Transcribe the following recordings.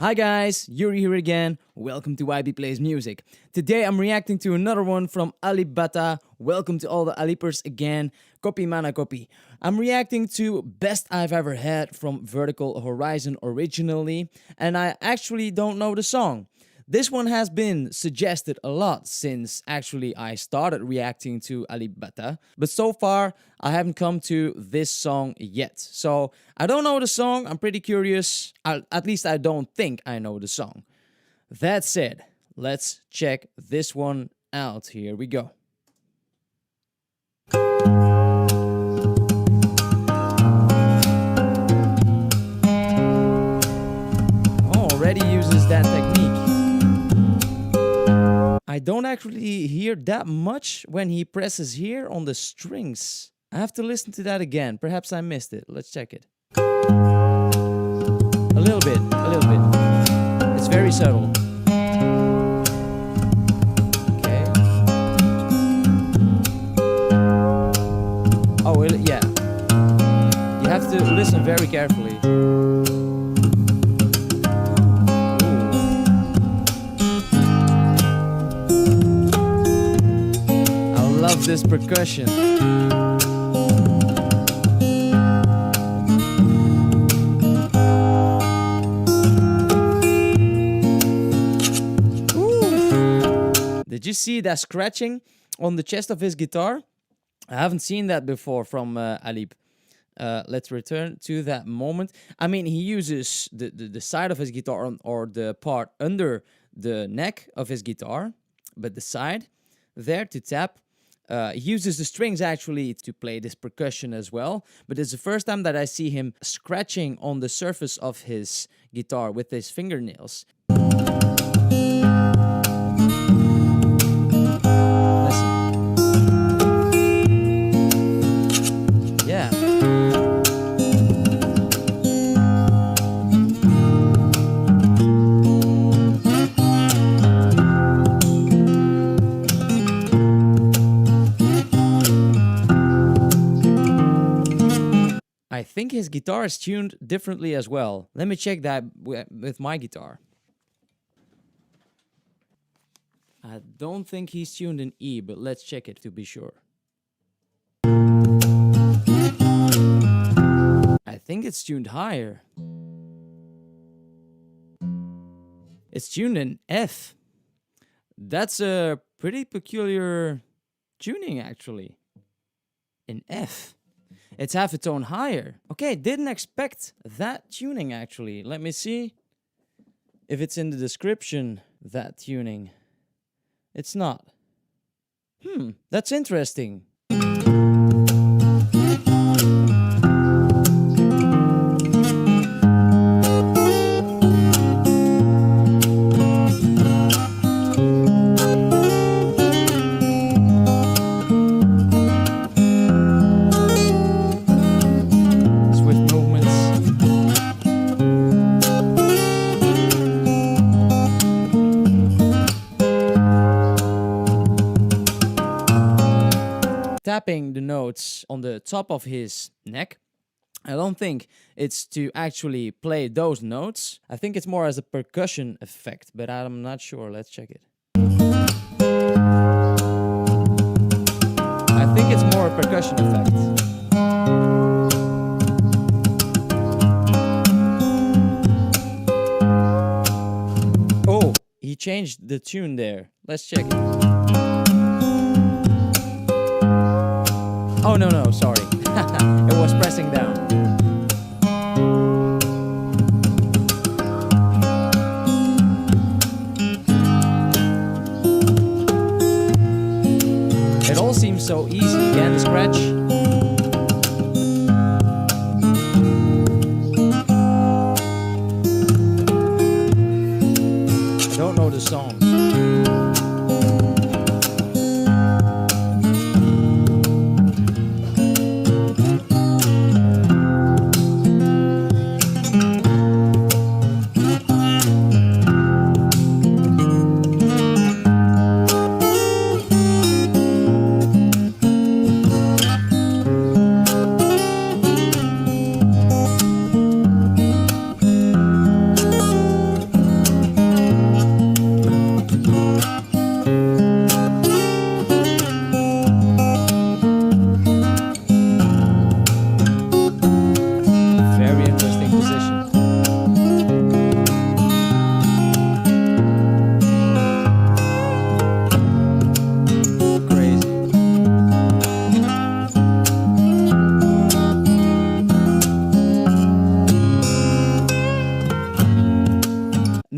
Hi guys, Yuri here again. Welcome to YB Plays Music. Today I'm reacting to another one from alipbata. Welcome to all the alipers again. Copy mana copy. I'm reacting to Best I've Ever Had from Vertical Horizon originally, and I actually don't know the song. This one has been suggested a lot since actually I started reacting to alipbata, but so far I haven't come to this song yet. So I don't know the song, I'm pretty curious, at least I don't think I know the song. That said, let's check this one out. Here we go. Already uses that technique. I don't actually hear that much when he presses here on the strings. I have to listen to that again. Perhaps I missed it. Let's check it. A little bit. It's very subtle. Okay. Oh, well, yeah. You have to listen very carefully. Love this percussion. Ooh. Did you see that scratching on the chest of his guitar? I haven't seen that before from Alip. Let's return to that moment. I mean, he uses the side of his guitar or the part under the neck of his guitar, but the side there to tap. He uses the strings actually to play this percussion as well, but it's the first time that I see him scratching on the surface of his guitar with his fingernails. Listen. Yeah. I think his guitar is tuned differently as well. Let me check that with my guitar. I don't think he's tuned in E, but let's check it to be sure. I think it's tuned higher. It's tuned in F. That's a pretty peculiar tuning actually. In F. It's half a tone higher. Okay, didn't expect that tuning actually. Let me see if it's in the description, that tuning. It's not. That's interesting. Tapping the notes on the top of his neck. I don't think it's to actually play those notes. I think it's more as a percussion effect, but I'm not sure. Let's check it. I think it's more a percussion effect. Oh, he changed the tune there. Let's check it. Oh, no, sorry. It was pressing down. It all seems so easy. Again, the scratch. I don't know the song.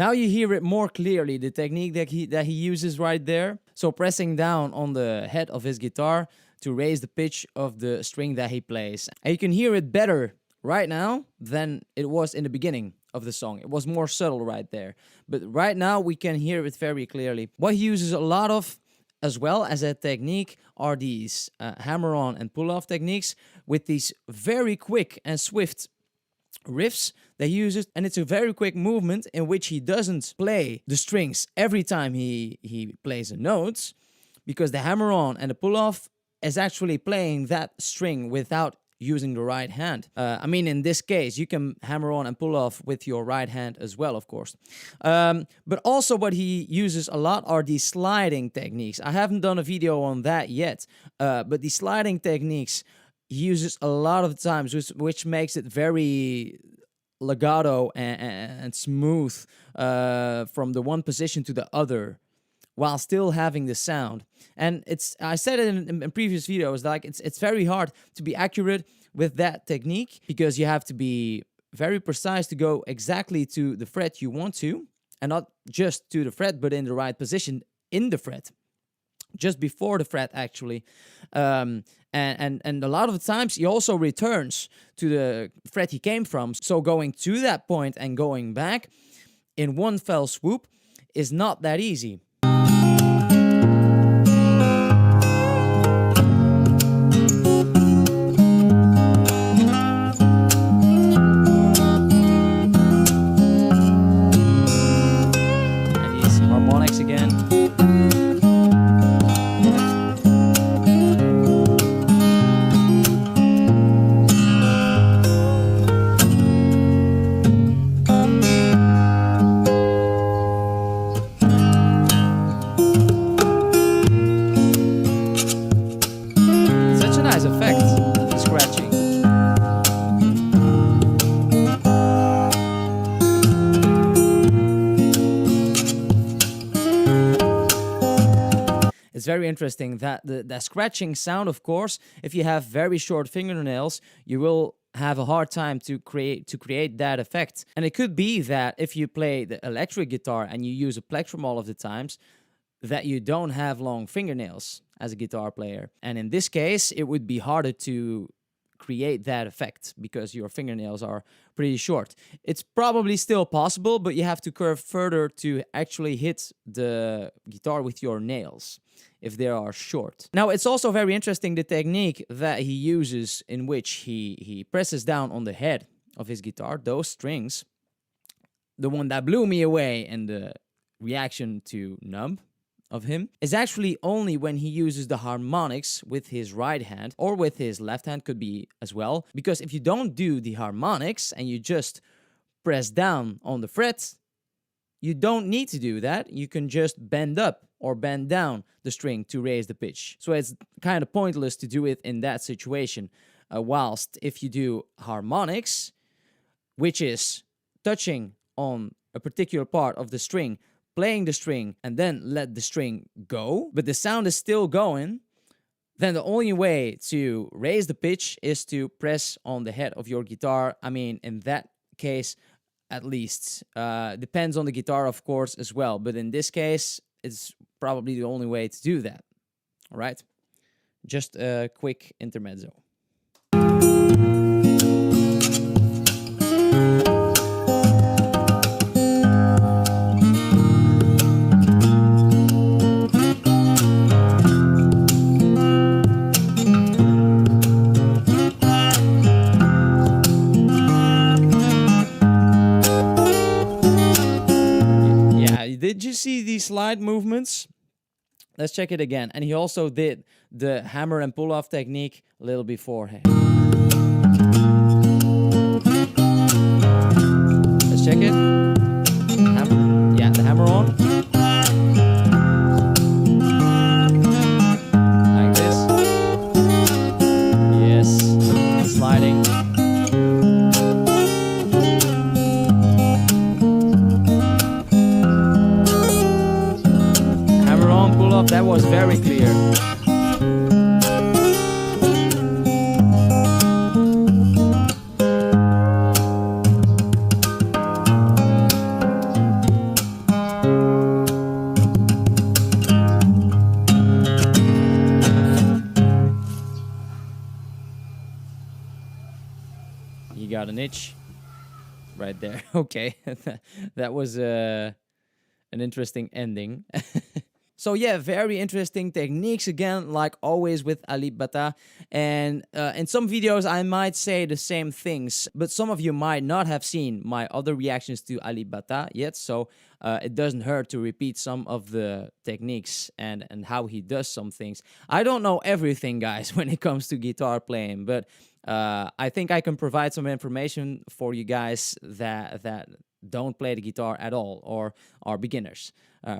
Now you hear it more clearly, the technique that he uses right there. So pressing down on the head of his guitar to raise the pitch of the string that he plays. And you can hear it better right now than it was in the beginning of the song. It was more subtle right there. But right now we can hear it very clearly. What he uses a lot of as well as a technique are these hammer-on and pull-off techniques with these very quick and swift riffs that he uses, and it's a very quick movement in which he doesn't play the strings every time he plays a note, because the hammer-on and the pull-off is actually playing that string without using the right hand. I mean, in this case, you can hammer on and pull off with your right hand as well, of course. But also what he uses a lot are these sliding techniques. I haven't done a video on that yet, but the sliding techniques he uses a lot of times, which makes it very legato and smooth from the one position to the other, while still having the sound. And I said it in previous videos, like it's very hard to be accurate with that technique, because you have to be very precise to go exactly to the fret you want to, and not just to the fret, but in the right position in the fret, just before the fret actually. And a lot of the times he also returns to the fret he came from. So going to that point and going back in one fell swoop is not that easy. It's very interesting that the scratching sound, of course, if you have very short fingernails, you will have a hard time to create that effect. And it could be that if you play the electric guitar and you use a plectrum all of the times, that you don't have long fingernails as a guitar player. And in this case, it would be harder to create that effect because your fingernails are pretty short. It's probably still possible, but you have to curve further to actually hit the guitar with your nails if they are short. Now, it's also very interesting, the technique that he uses, in which he presses down on the head of his guitar, those strings. The one that blew me away and the reaction to Numb of him is actually only when he uses the harmonics with his right hand, or with his left hand, could be as well. Because if you don't do the harmonics and you just press down on the frets, you don't need to do that. You can just bend up or bend down the string to raise the pitch. So it's kind of pointless to do it in that situation. Whilst if you do harmonics, which is touching on a particular part of the string, playing the string, and then let the string go, but the sound is still going, then the only way to raise the pitch is to press on the head of your guitar. I mean, in that case, at least. Depends on the guitar, of course, as well. But in this case, it's probably the only way to do that. All right? Just a quick intermezzo. Did you see these slide movements? Let's check it again. And he also did the hammer and pull off technique a little beforehand. Let's check it. Yeah, the hammer on. Like this. Yes, sliding. That was very clear. got an itch right there. Okay, that was an interesting ending. So yeah, very interesting techniques again, like always with alipbata. And in some videos I might say the same things, but some of you might not have seen my other reactions to alipbata yet, so it doesn't hurt to repeat some of the techniques and how he does some things. I don't know everything, guys, when it comes to guitar playing, but I think I can provide some information for you guys that don't play the guitar at all or are beginners,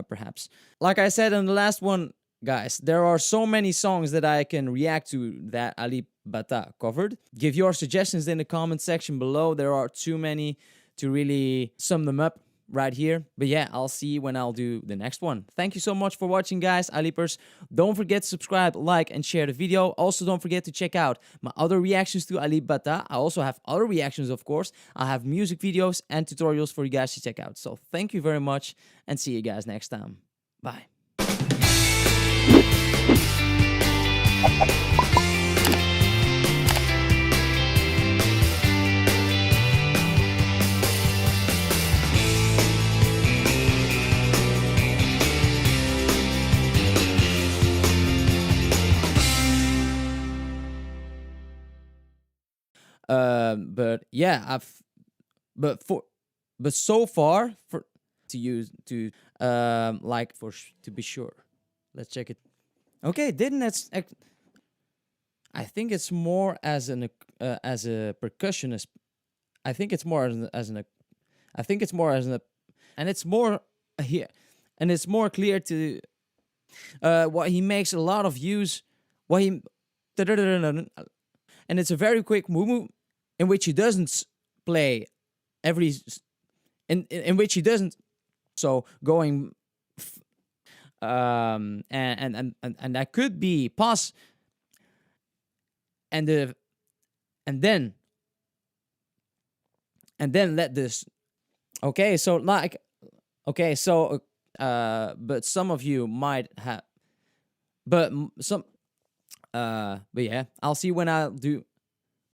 perhaps. Like I said in the last one, guys, there are so many songs that I can react to that Alip Bata covered. Give your suggestions in the comment section below. There are too many to really sum them up right here. But yeah, I'll see you when I'll do the next one. Thank you so much for watching, guys, Alipers. Don't forget to subscribe, like, and share the video. Also, don't forget to check out my other reactions to Alip Bata. I also have other reactions, of course. I have music videos and tutorials for you guys to check out. So thank you very much and see you guys next time. Bye. But yeah, but for, but so far for to use to like to be sure. Let's check it. Okay, didn't that's. I think it's more as a percussionist. I think it's more as an. I think it's more as an. And it's more here, and it's more clear to what he makes a lot of use. What he and it's a very quick move in which he doesn't play every in which he doesn't so going and that could be pause and the and then let this okay so like okay so but some of you might have but some but yeah, I'll see when I do